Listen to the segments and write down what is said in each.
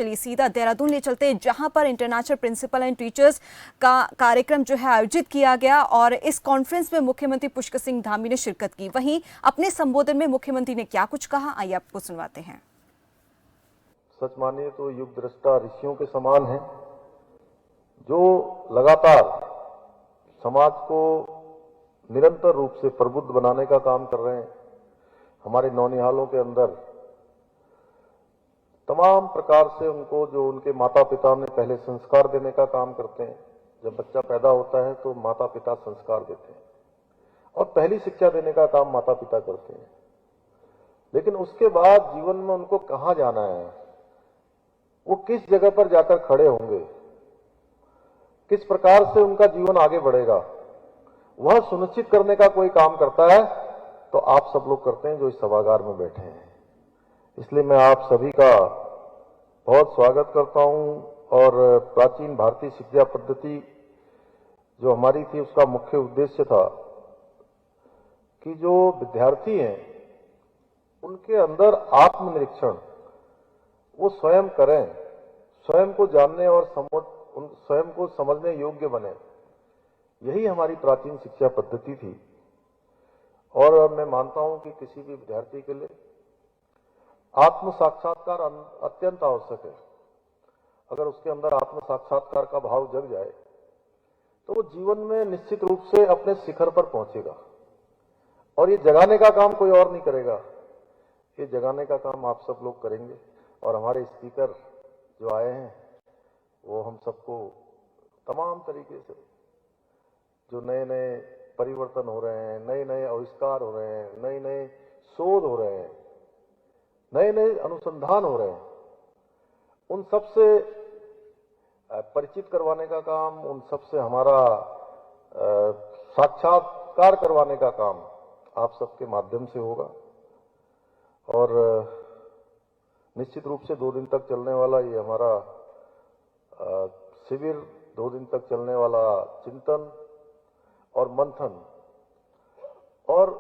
चलिए सीधा देहरादून ले चलते हैं, जहां पर इंटरनेशनल प्रिंसिपल एंड टीचर्स का कार्यक्रम जो है आयोजित किया गया और इस कॉन्फ्रेंस में मुख्यमंत्री पुष्कर सिंह धामी ने शिरकत की। वहीं अपने संबोधन में मुख्यमंत्री ने क्या कुछ कहा, आइए आपको सुनवाते हैं। सच मानिए तो युग दृष्टा ऋषियों के समान हैं, जो लगातार समाज को निरंतर रूप से प्रबुद्ध बनाने का काम कर रहे हैं। हमारे नौनिहालों के अंदर तमाम प्रकार से उनको जो उनके माता पिता ने पहले संस्कार देने का काम करते हैं। जब बच्चा पैदा होता है तो माता पिता संस्कार देते हैं और पहली शिक्षा देने का काम माता पिता करते हैं। लेकिन उसके बाद जीवन में उनको कहां जाना है, वो किस जगह पर जाकर खड़े होंगे, किस प्रकार से उनका जीवन आगे बढ़ेगा, वह सुनिश्चित करने का कोई काम करता है तो आप सब लोग करते हैं जो इस सभागार में बैठे हैं। इसलिए मैं आप सभी का बहुत स्वागत करता हूं और प्राचीन भारतीय शिक्षा पद्धति जो हमारी थी उसका मुख्य उद्देश्य था कि जो विद्यार्थी हैं उनके अंदर आत्मनिरीक्षण वो स्वयं करें, स्वयं को जानने और स्वयं को समझने योग्य बने। यही हमारी प्राचीन शिक्षा पद्धति थी और मैं मानता हूं कि किसी भी विद्यार्थी के लिए आत्म साक्षात्कार अत्यंत आवश्यक है। अगर उसके अंदर आत्म साक्षात्कार का भाव जग जाए तो वो जीवन में निश्चित रूप से अपने शिखर पर पहुंचेगा और ये जगाने का काम कोई और नहीं करेगा, ये जगाने का काम आप सब लोग करेंगे। और हमारे स्पीकर जो आए हैं वो हम सबको तमाम तरीके से जो नए नए परिवर्तन हो रहे हैं, नए नए आविष्कार हो रहे हैं, नए नए शोध हो रहे हैं, नए नए अनुसंधान हो रहे हैं, उन सब से परिचित करवाने का काम, उन सब से हमारा साक्षात्कार करवाने का काम आप सबके माध्यम से होगा। और निश्चित रूप से 2 दिन तक चलने वाला ये हमारा शिविर, 2 दिन तक चलने वाला चिंतन और मंथन और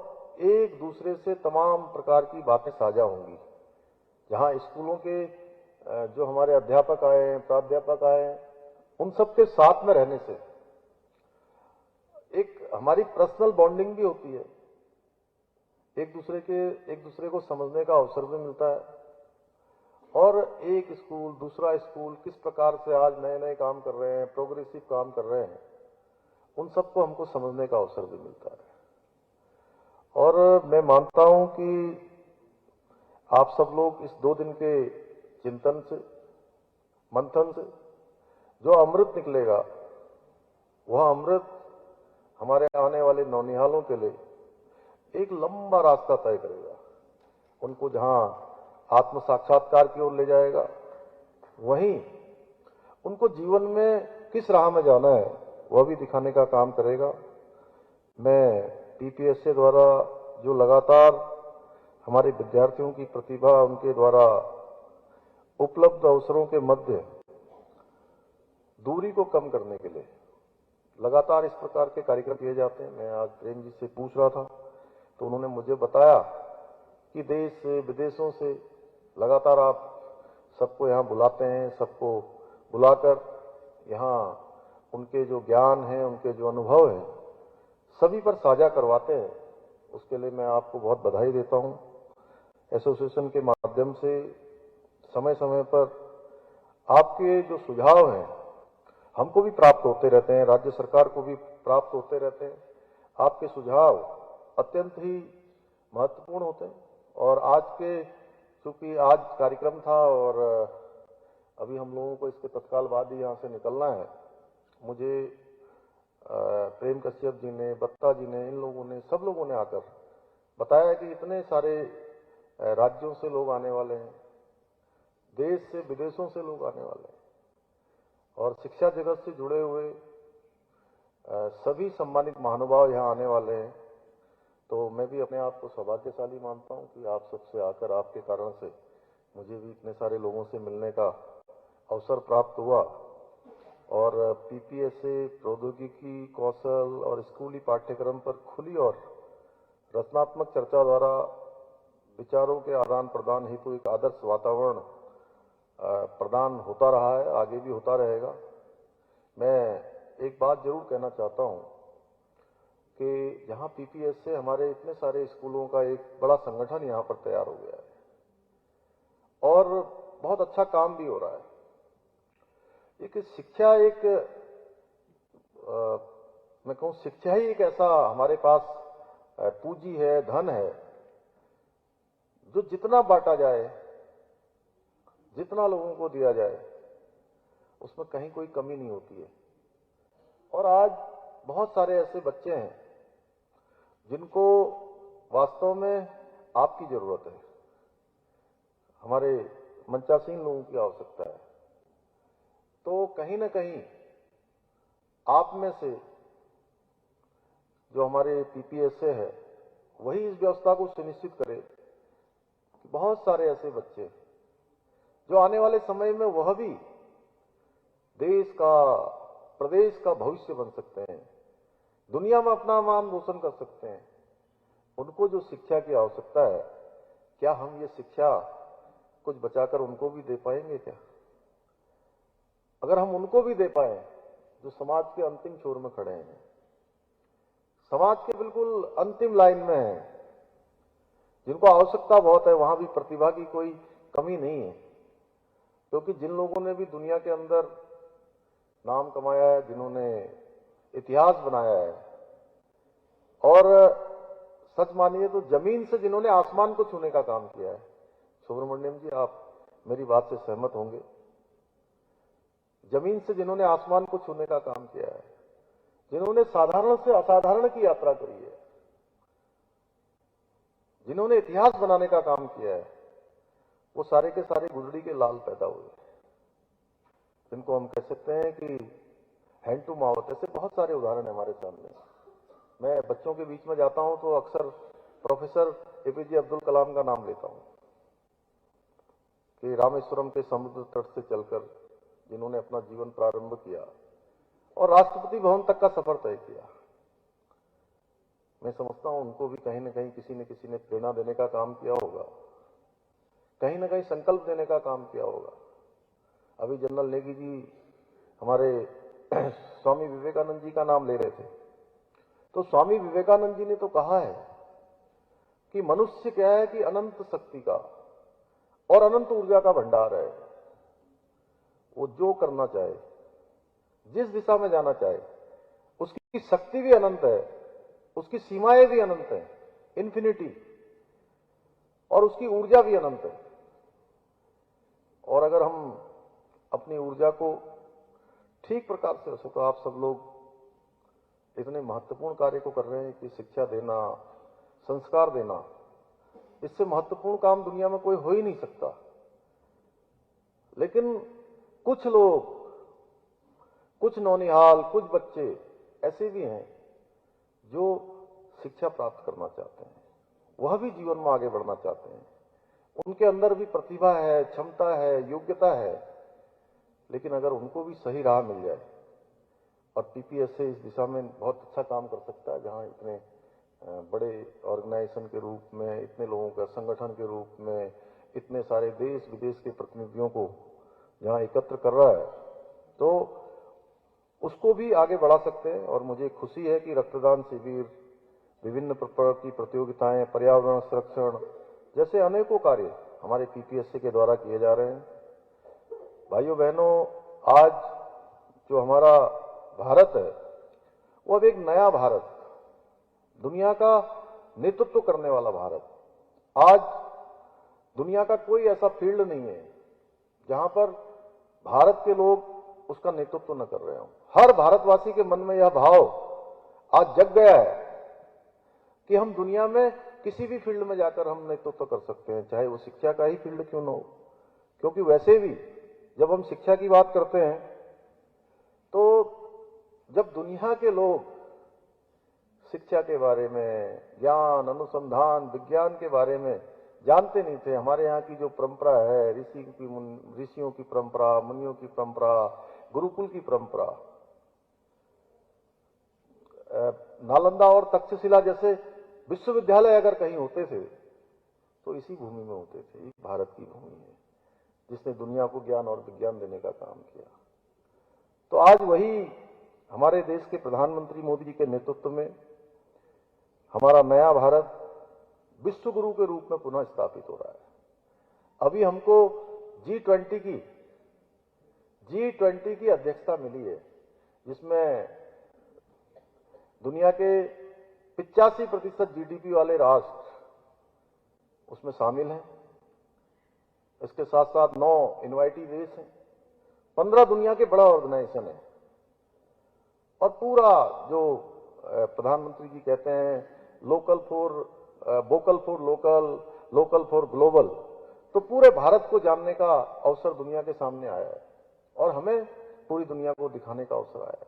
एक दूसरे से तमाम प्रकार की बातें साझा होंगी। जहां स्कूलों के जो हमारे अध्यापक आए हैं, प्राध्यापक आए हैं, उन सबके साथ में रहने से एक हमारी पर्सनल बॉन्डिंग भी होती है, एक दूसरे को समझने का अवसर भी मिलता है और एक स्कूल दूसरा स्कूल किस प्रकार से आज नए नए काम कर रहे हैं, प्रोग्रेसिव काम कर रहे हैं, उन सबको हमको समझने का अवसर भी मिलता है। और मैं मानता हूं कि आप सब लोग इस 2 दिन के चिंतन से, मंथन से जो अमृत निकलेगा वह अमृत हमारे आने वाले नौनिहालों के लिए एक लंबा रास्ता तय करेगा। उनको जहां आत्म साक्षात्कार की ओर ले जाएगा, वहीं उनको जीवन में किस राह में जाना है वह भी दिखाने का काम करेगा। मैं पीपीएससी द्वारा जो लगातार हमारे विद्यार्थियों की प्रतिभा, उनके द्वारा उपलब्ध अवसरों के मध्य दूरी को कम करने के लिए लगातार इस प्रकार के कार्यक्रम किए जाते हैं। मैं आज प्रेम जी से पूछ रहा था तो उन्होंने मुझे बताया कि देश से विदेशों से लगातार आप सबको यहाँ बुलाते हैं, सबको बुलाकर यहाँ उनके जो ज्ञान है, उनके जो अनुभव है, सभी पर साझा करवाते हैं। उसके लिए मैं आपको बहुत बधाई देता हूँ। एसोसिएशन के माध्यम से समय समय पर आपके जो सुझाव हैं हमको भी प्राप्त होते रहते हैं, राज्य सरकार को भी प्राप्त होते रहते हैं। आपके सुझाव अत्यंत ही महत्वपूर्ण होते हैं और आज के चूंकि आज कार्यक्रम था और अभी हम लोगों को इसके तत्काल बाद ही यहाँ से निकलना है, मुझे प्रेम कश्यप जी ने, बत्ता जी ने, इन लोगों ने, सब लोगों ने आकर बताया कि इतने सारे राज्यों से लोग आने वाले हैं, देश से विदेशों से लोग आने वाले हैं और शिक्षा जगत से जुड़े हुए सभी सम्मानित महानुभाव यहाँ आने वाले हैं। तो मैं भी अपने आप को सौभाग्यशाली मानता हूँ कि आप सबसे आकर, आपके कारण से मुझे भी इतने सारे लोगों से मिलने का अवसर प्राप्त हुआ और पीपीएससी, प्रौद्योगिकी, कौशल और स्कूली पाठ्यक्रम पर खुली और रचनात्मक चर्चा द्वारा विचारों के आदान प्रदान हेतु एक आदर्श वातावरण प्रदान होता रहा है, आगे भी होता रहेगा। मैं एक बात जरूर कहना चाहता हूं कि जहां पीपीएस से हमारे इतने सारे स्कूलों का एक बड़ा संगठन यहां पर तैयार हो गया है और बहुत अच्छा काम भी हो रहा है। एक शिक्षा एक मैं कहूं शिक्षा ही एक ऐसा हमारे पास पूंजी है, धन है, जो जितना बांटा जाए, जितना लोगों को दिया जाए, उसमें कहीं कोई कमी नहीं होती है। और आज बहुत सारे ऐसे बच्चे हैं जिनको वास्तव में आपकी जरूरत है, हमारे मंचासीन लोगों की आवश्यकता है। तो कहीं ना कहीं आप में से जो हमारे पीपीएस से है, वही इस व्यवस्था को सुनिश्चित करे कि बहुत सारे ऐसे बच्चे जो आने वाले समय में वह भी देश का, प्रदेश का भविष्य बन सकते हैं, दुनिया में अपना नाम रोशन कर सकते हैं, उनको जो शिक्षा की आवश्यकता है, क्या हम ये शिक्षा कुछ बचाकर उनको भी दे पाएंगे क्या? अगर हम उनको भी दे पाए जो समाज के अंतिम छोर में खड़े हैं, समाज के बिल्कुल अंतिम लाइन में हैं, जिनको आवश्यकता बहुत है, वहां भी प्रतिभा की कोई कमी नहीं है, क्योंकि जिन लोगों ने भी दुनिया के अंदर नाम कमाया है, जिन्होंने इतिहास बनाया है, और सच मानिए तो जमीन से जिन्होंने आसमान को छूने का काम किया है, सुब्रमण्यम जी आप मेरी बात से सहमत होंगे, जमीन से जिन्होंने आसमान को छूने का काम किया है, जिन्होंने साधारण से असाधारण की यात्रा करी है, जिन्होंने इतिहास बनाने का काम किया है, वो सारे के सारे गुजरी के लाल पैदा हुए, जिनको हम कह सकते हैं कि हैंड टू माउथ। ऐसे बहुत सारे उदाहरण है हमारे सामने। मैं बच्चों के बीच में जाता हूं तो अक्सर प्रोफेसर एपीजे अब्दुल कलाम का नाम लेता हूं कि रामेश्वरम के समुद्र तट से चलकर जिन्होंने अपना जीवन प्रारंभ किया और राष्ट्रपति भवन तक का सफर तय किया। मैं समझता हूं उनको भी कहीं न कहीं किसी न किसी ने प्रेरणा देने का काम किया होगा, कहीं न कहीं संकल्प देने का काम किया होगा। अभी जनरल नेगी जी हमारे स्वामी विवेकानंद जी का नाम ले रहे थे, तो स्वामी विवेकानंद जी ने तो कहा है कि मनुष्य क्या है कि अनंत शक्ति का और अनंत ऊर्जा का भंडार है। वो जो करना चाहे, जिस दिशा में जाना चाहे, उसकी शक्ति भी अनंत है, उसकी सीमाएं भी अनंत है, इन्फिनिटी, और उसकी ऊर्जा भी अनंत है। और अगर हम अपनी ऊर्जा को ठीक प्रकार से, तो आप सब लोग इतने महत्वपूर्ण कार्य को कर रहे हैं कि शिक्षा देना, संस्कार देना, इससे महत्वपूर्ण काम दुनिया में कोई हो ही नहीं सकता। लेकिन कुछ लोग, कुछ नौनिहाल, कुछ बच्चे ऐसे भी हैं जो शिक्षा प्राप्त करना चाहते हैं, वह भी जीवन में आगे बढ़ना चाहते हैं, उनके अंदर भी प्रतिभा है, क्षमता है, योग्यता है, लेकिन अगर उनको भी सही राह मिल जाए, और पीपीएस से इस दिशा में बहुत अच्छा काम कर सकता है, जहां इतने बड़े ऑर्गेनाइजेशन के रूप में, इतने लोगों का संगठन के रूप में, इतने सारे देश विदेश के प्रतिनिधियों को जहां एकत्र कर रहा है, तो उसको भी आगे बढ़ा सकते हैं। और मुझे खुशी है कि रक्तदान शिविर, विभिन्न प्रकार की प्रतियोगिताएं, पर्यावरण संरक्षण जैसे अनेकों कार्य हमारे पीपीएससी के द्वारा किए जा रहे हैं। भाइयों बहनों, आज जो हमारा भारत है, वो अब एक नया भारत, दुनिया का नेतृत्व करने वाला भारत। आज दुनिया का कोई ऐसा फील्ड नहीं है जहां पर भारत के लोग उसका नेतृत्व न कर रहे हों। हर भारतवासी के मन में यह भाव आज जग गया है कि हम दुनिया में किसी भी फील्ड में जाकर हम नेतृत्व कर सकते हैं, चाहे वो शिक्षा का ही फील्ड क्यों न हो। क्योंकि वैसे भी जब हम शिक्षा की बात करते हैं, तो जब दुनिया के लोग शिक्षा के बारे में, ज्ञान, अनुसंधान, विज्ञान के बारे में जानते नहीं थे, हमारे यहाँ की जो परंपरा है, ऋषियों की परंपरा, मुनियों की परंपरा, गुरुकुल की परंपरा, नालंदा और तक्षशिला जैसे विश्वविद्यालय अगर कहीं होते थे तो इसी भूमि में होते थे, भारत की भूमि है। जिसने दुनिया को ज्ञान और विज्ञान देने का काम किया। तो आज वही हमारे देश के प्रधानमंत्री मोदी जी के नेतृत्व में हमारा नया भारत विश्व गुरु के रूप में पुनः स्थापित हो रहा है। अभी हमको G20 की अध्यक्षता मिली है, जिसमें दुनिया के 85% GDP वाले राष्ट्र उसमें शामिल हैं। इसके साथ साथ 9 इनवाइटी देश हैं, 15 दुनिया के बड़ा ऑर्गेनाइजेशन है, और पूरा जो प्रधानमंत्री जी कहते हैं vocal for local for global, तो पूरे भारत को जानने का अवसर दुनिया के सामने आया है और हमें पूरी दुनिया को दिखाने का अवसर आया है।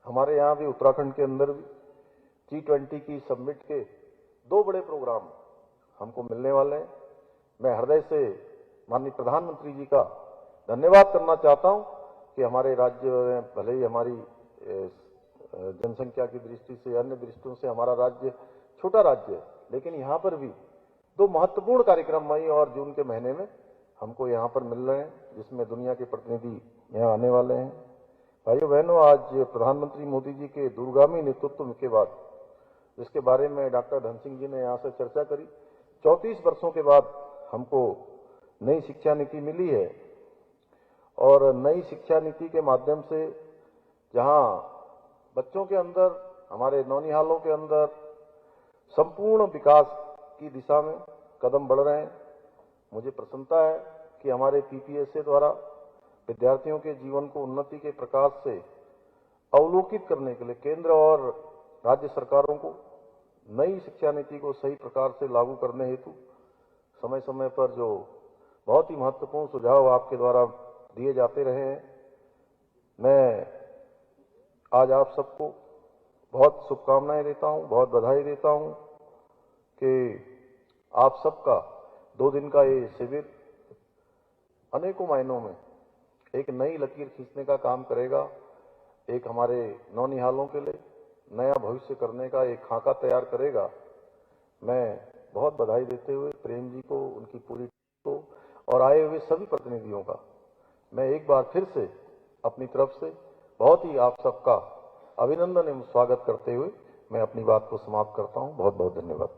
हमारे यहाँ भी उत्तराखंड के अंदर भी G20 की समिट के 2 बड़े प्रोग्राम हमको मिलने वाले हैं। मैं हृदय से माननीय प्रधानमंत्री जी का धन्यवाद करना चाहता हूं कि हमारे राज्य में भले ही हमारी जनसंख्या की दृष्टि से, अन्य दृष्टियों से हमारा राज्य छोटा राज्य है, लेकिन यहाँ पर भी 2 महत्वपूर्ण कार्यक्रम मई और जून के महीने में हमको यहाँ पर मिल रहे हैं, जिसमें दुनिया के प्रतिनिधि यहाँ आने वाले हैं। भाइयों बहनों, आज प्रधानमंत्री मोदी जी के दूरगामी नेतृत्व के बाद, जिसके बारे में डॉक्टर धन सिंह जी ने यहाँ से चर्चा करी, 34 वर्षों के बाद हमको नई शिक्षा नीति मिली है। और नई शिक्षा नीति के माध्यम से जहाँ बच्चों के अंदर, हमारे नौनिहालों के अंदर संपूर्ण विकास की दिशा में कदम बढ़ रहे हैं, मुझे प्रसन्नता है कि हमारे PPSA द्वारा विद्यार्थियों के जीवन को उन्नति के प्रकाश से अवलोकित करने के लिए केंद्र और राज्य सरकारों को नई शिक्षा नीति को सही प्रकार से लागू करने हेतु समय समय पर जो बहुत ही महत्वपूर्ण सुझाव आपके द्वारा दिए जाते रहे हैं। मैं आज आप सबको बहुत शुभकामनाएं देता हूं, बहुत बधाई देता हूं कि आप सबका 2 दिन का ये शिविर अनेकों मायनों में एक नई लकीर खींचने का काम करेगा, एक हमारे नौनिहालों के लिए नया भविष्य करने का एक खाका तैयार करेगा। मैं बहुत बधाई देते हुए प्रेम जी को, उनकी पूरी टीम को और आए हुए सभी प्रतिनिधियों का मैं एक बार फिर से अपनी तरफ से बहुत ही आप सबका अभिनंदन एवं स्वागत करते हुए मैं अपनी बात को समाप्त करता हूं। बहुत बहुत धन्यवाद।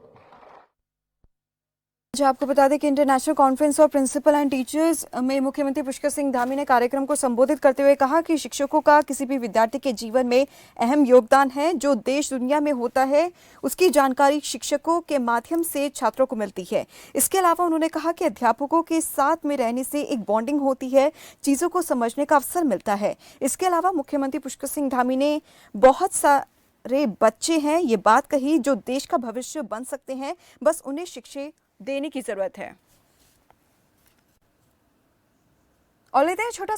आपको बता दें कि international conference of principal and teachers में मुख्यमंत्री पुष्कर सिंह धामी ने कार्यक्रम को संबोधित करते हुए कहा कि शिक्षकों का किसी भी विद्यार्थी के जीवन में अहम योगदान है। जो देश दुनिया में होता है उसकी जानकारी शिक्षकों के माध्यम से छात्रों को मिलती है। इसके अलावा उन्होंने कहा कि अध्यापकों के साथ में रहने से एक बॉन्डिंग होती है, चीज़ों को समझने का अवसर मिलता है। इसके अलावा मुख्यमंत्री पुष्कर सिंह धामी ने बहुत सारे बच्चे हैं, ये बात कही, जो देश का भविष्य बन सकते हैं, बस उन्हें शिक्षा देने की जरूरत है। और लेते हैं छोटा